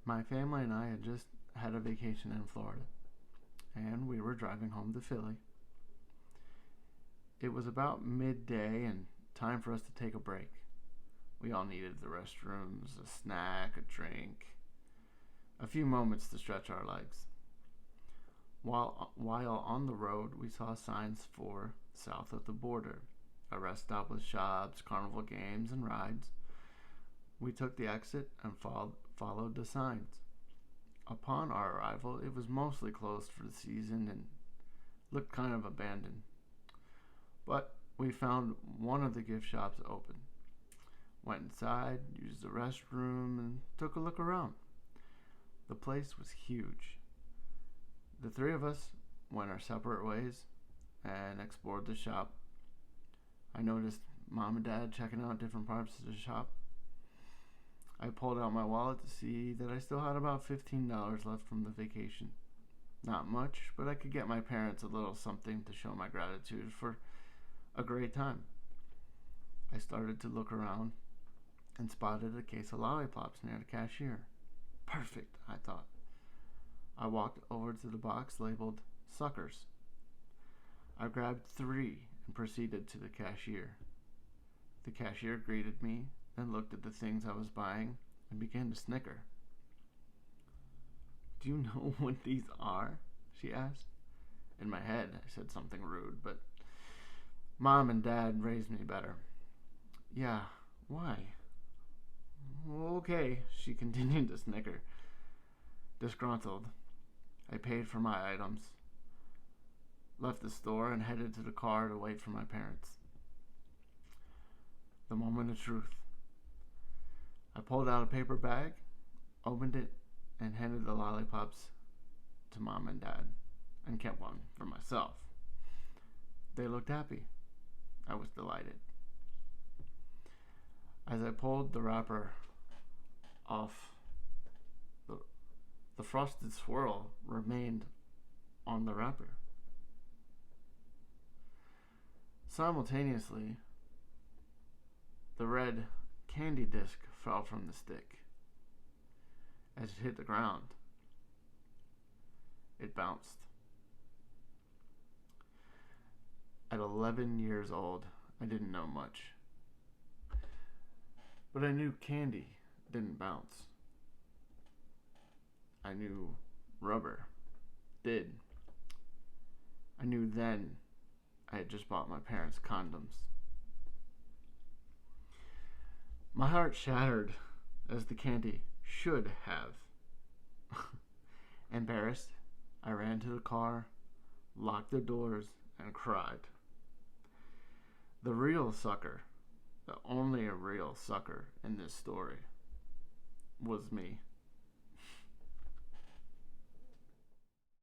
My family and I had just had a vacation in Florida, and we were driving home to Philly. It was about midday and time for us to take a break. We all needed the restrooms, a snack, a drink, a few moments to stretch our legs. While on the road, we saw signs for south of the border, a rest stop with shops, carnival games, and rides. We took the exit and followed the signs. Upon our arrival, it was mostly closed for the season and looked kind of abandoned. But we found one of the gift shops open. Went inside, used the restroom, and took a look around. The place was huge. The three of us went our separate ways and explored the shop. I noticed Mom and Dad checking out different parts of the shop. I pulled out my wallet to see that I still had about $15 left from the vacation. Not much, but I could get my parents a little something to show my gratitude for a great time. I started to look around and spotted a case of lollipops near the cashier. Perfect, I thought. I walked over to the box labeled Suckers. I grabbed 3 and proceeded to the cashier. The cashier greeted me, then looked at the things I was buying and began to snicker. "Do you know what these are?" she asked. In my head, I said something rude, but Mom and Dad raised me better. "Yeah, why?" "Okay," she continued to snicker. Disgruntled, I paid for my items, left the store, and headed to the car to wait for my parents. The moment of truth. I pulled out a paper bag, opened it, and handed the lollipops to Mom and Dad, and kept one for myself. They looked happy. I was delighted. As I pulled the wrapper off, the frosted swirl remained on the wrapper. Simultaneously, the red candy disc fell from the stick. As it hit the ground, it bounced. At 11 years old, I didn't know much. But I knew candy didn't bounce. I knew rubber did. I knew then I had just bought my parents condoms. My heart shattered, as the candy should have. Embarrassed, I ran to the car, locked the doors, and cried. The real sucker, the only real sucker in this story, was me.